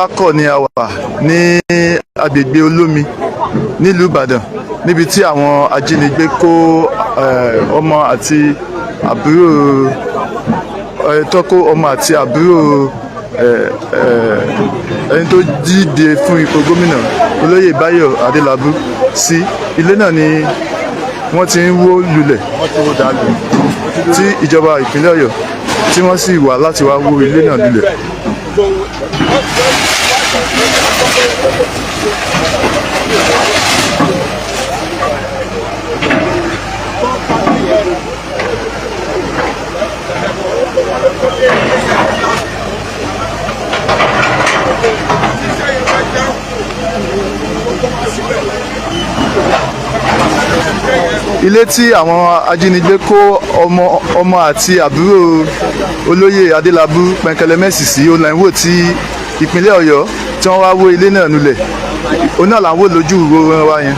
Lákọ̀ ni a wà ní agbègbè Olómi nílùú Ìbàdàn níbi tí àwọn ajínigbé kó ọmọ àti àbúrò ẹni tó díje fún ipò gómìnà olóyè Báyọ̀ Adélábù sí. Ilé náà ni wọ́n ti ń wó lulẹ̀ tí ìjọba ìpínlẹ̀ Ọ̀yọ́ tí wọ́n sì wà láti wá wó ilé náà lulẹ̀. Ilé tí àwọn ajínigbé kó ọmọ àti àbúrò olóyè Adélábù Pẹ̀nkẹ́lẹ́mẹ́sì sí Ọláìwò tí ìpínlẹ̀ Ọ̀yọ́ tí wọ́n wá wó ilé náà nulẹ̀. Òun náà là ń wò lójú ìwòran wa yẹn.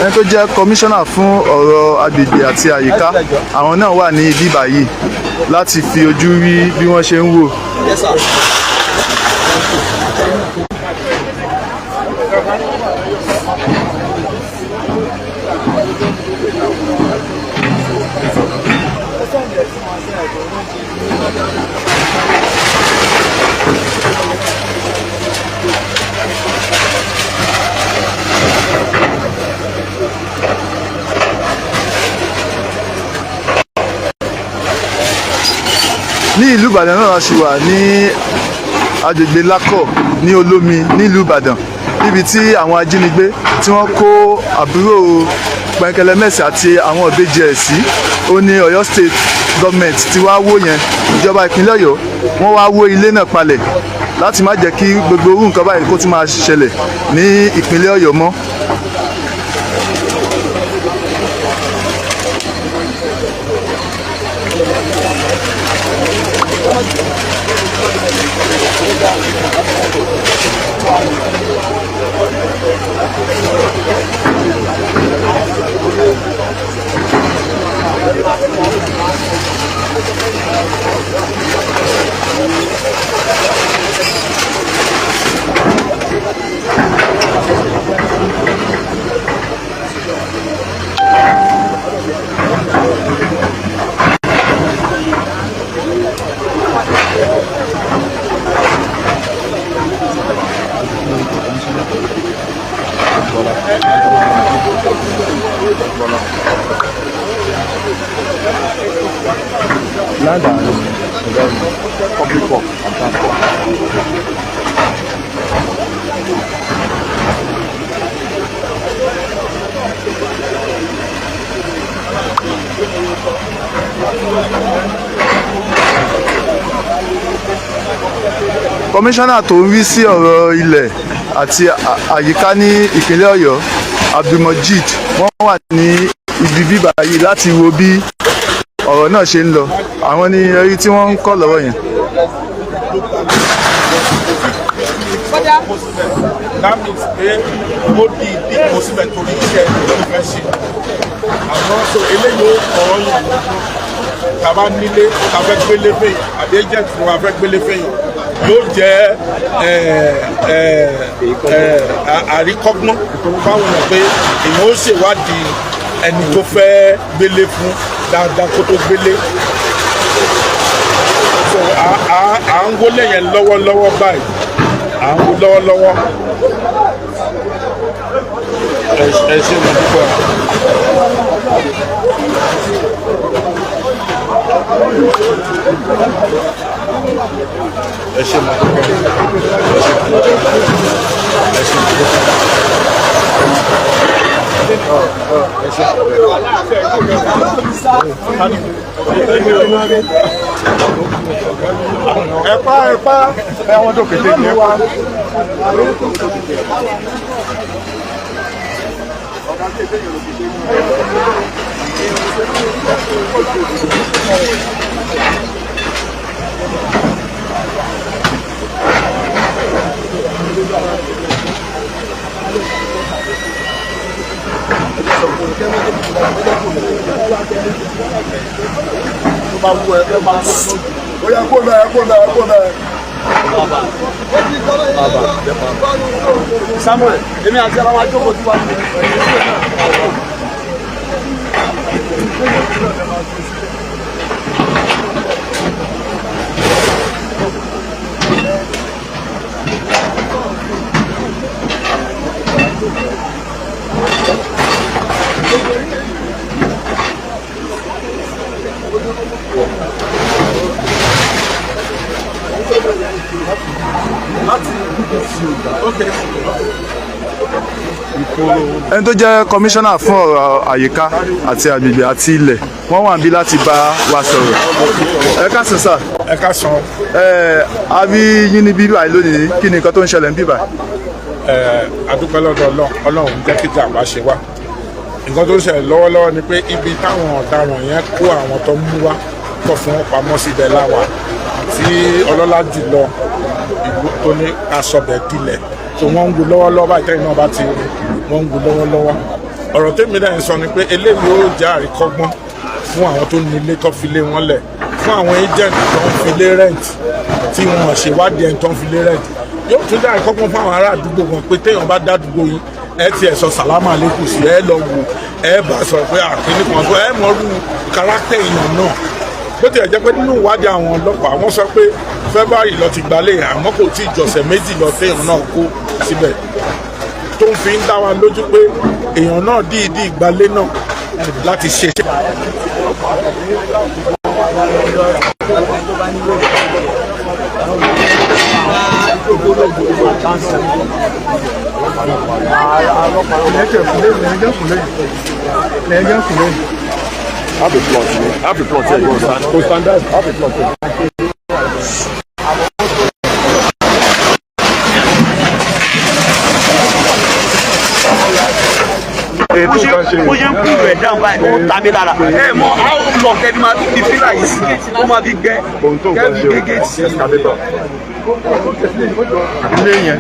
Ẹni tó jẹ́ kọmíṣánná fún ọ̀rọ̀ agbègbè àti àyíká àwọn náà wà ní ibi báyìí láti fi ojú rí bí wọ́n ṣe ń wò. Ní ìlú Ìbàdàn náà la ṣì wà ní agbègbè Lákọ̀ ní Olómi nílùú Ìbàdàn níbi tí àwọn ajínigbé tí wọ́n kó àbúrò Pẹ̀nkẹ́lẹ́mẹ́sì àti àwọn ìbejì ẹ̀ sí. Ó ní Ọ̀yọ́ State Government ti wá wó yẹn. Ìjọba ìpínlẹ̀ Ọ̀yọ́ wọ́n wá wó ilé náà palẹ̀ láti má jẹ́ kí gbogbo orú nǹkan báyìí kó tún máa ṣẹlẹ̀ ní ìpínlẹ̀ Ọ̀yọ́ mọ́. Land and public work and transport. Kọmíṣánná tó ń rí sí ọ̀rọ̀ ilẹ̀ àti àyíká ní ìpínlẹ̀ Ọ̀yọ́ Abdulmojid wọ́n wà ní ibi bíbá yìí láti wo bí ọ̀rọ̀ náà ṣe ń lọ. Àwọn ni ẹrí tí wọ́n ń kọ́ lọ́wọ́ yẹn. That means pé ó di ìdíkòsílẹ̀ torí iṣẹ́ ìfẹ́ ṣe. Àwọn sọ eléyìí ọ̀rọ̀ yìí tàbá nílé tàbẹ́ gbélé fẹ́yìn àbí agent wa fẹ́ gbélé fẹ́yìn yóò jẹ́ àríkọ́gbọ́n fáwọn èèyàn pé èèyàn ó ṣèwádìí ẹni tó fẹ́ gbélé fún dáadáa kó tó gbélé. So à ń wọlé yẹn lọ́wọ́lọ́wọ́ báyìí à ń wo lọ́wọ́lọ́wọ́. Ẹ ṣe mo dúpẹ́. Ẹ ṣe mo dúpẹ́. Ẹ ṣe mo dúpẹ́. Ẹ̀pá ẹ̀wọ̀n tó kété ní ẹ̀pá. Tó bá wú ẹ bá wú ẹ. ó yá kó bẹ́ẹ̀ kó bẹ́ẹ̀ kó bẹ́ẹ̀. Samuel èmi àti ara wa jókòó tí wàá ẹni tó jẹ́ kọmíṣánná fún ọ̀rọ̀ àyíká àti agbègbè àti ilẹ̀ wọ́n wà níbí láti bá wa sọ̀rọ̀. ẹ káàsán sà. ẹ káàsán. a rí yín ní bíbá yìí lónìí, kí ni nǹkan tó ń ṣẹlẹ̀ ní bíbá? adúpẹ́ lọ́dọ̀ Ọlọ́run jẹ́ kí jàmbá ṣe wá. nǹkan tó ń ṣẹlẹ̀ lọ́wọ́lọ́wọ́ ni pé ibi táwọn ọ̀daràn yẹn kó àwọn tó ń mú wá tó fún wọn pamọ́ síbẹ̀ láwa tí ọlọ́lá jùlọ ìlú tó ní asọ̀bẹ̀ kilẹ̀ tó wọ́n ń gu lọ́wọ́lọ́wọ́ báyìí tẹ́yìn náà bá ti wọ́n ń gu lọ́wọ́lọ́wọ́. ọ̀rọ̀ tèmi náà ń sọ ni pé eléyìí ó jẹ́ àríkọ́gbọ́n fún àwọn tó nílé tó fi lé wọn lẹ̀, fún àwọn agent tó ń fi lé rent tí wọ́n ṣèwádìí ẹni tó ń fi lé rent. yóò tún jẹ́ àríkọ́gbọ́n fún àwọn ará àdúgbò wọn pé téèyàn bá dá àdúgbò yín ẹ ti ẹ̀ sọ sàlámà lẹ́kùn sí ẹ lọ wò ẹ bá sọ pé àkíní kan tó ẹ mọ̀ọ́rù kárátẹ̀ èèyàn náà. bó tilẹ̀ jẹ́ pé nínú ìwádìí àwọn ọlọ́pàá wọ́n sọ pé February lọ ti gbalẹ̀ àmọ́ kò tí ì jọ̀sẹ̀ méjì lọ téèyàn náà kó síbẹ̀ tó ń fi ń dá wa lójú pé èèyàn náà díìdí ìgbalẹ̀ náà láti ṣe. Have a plot here. Have a plot here. Go stand up. Have a plot here. bó ṣe ń kú rẹ̀ dáhùn báyìí ó tàbí lára ẹ mọ àwọn ọmọ kẹ́ni máa fi fílà yìí sí ó máa fi gbẹ kẹ́ni gégé sí ilé yẹn.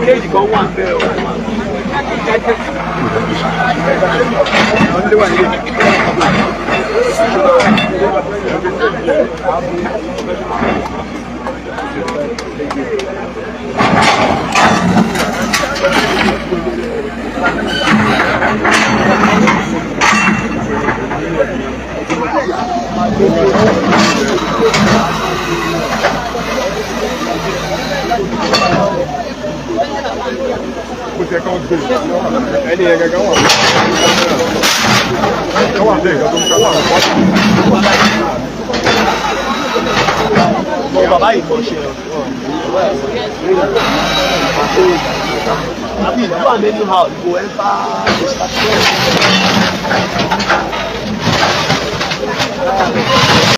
kéèjì kan wà bẹ́ẹ̀ o. Bàbá yìí kò ṣe àbí ìlú àmì new house kò ẹ bá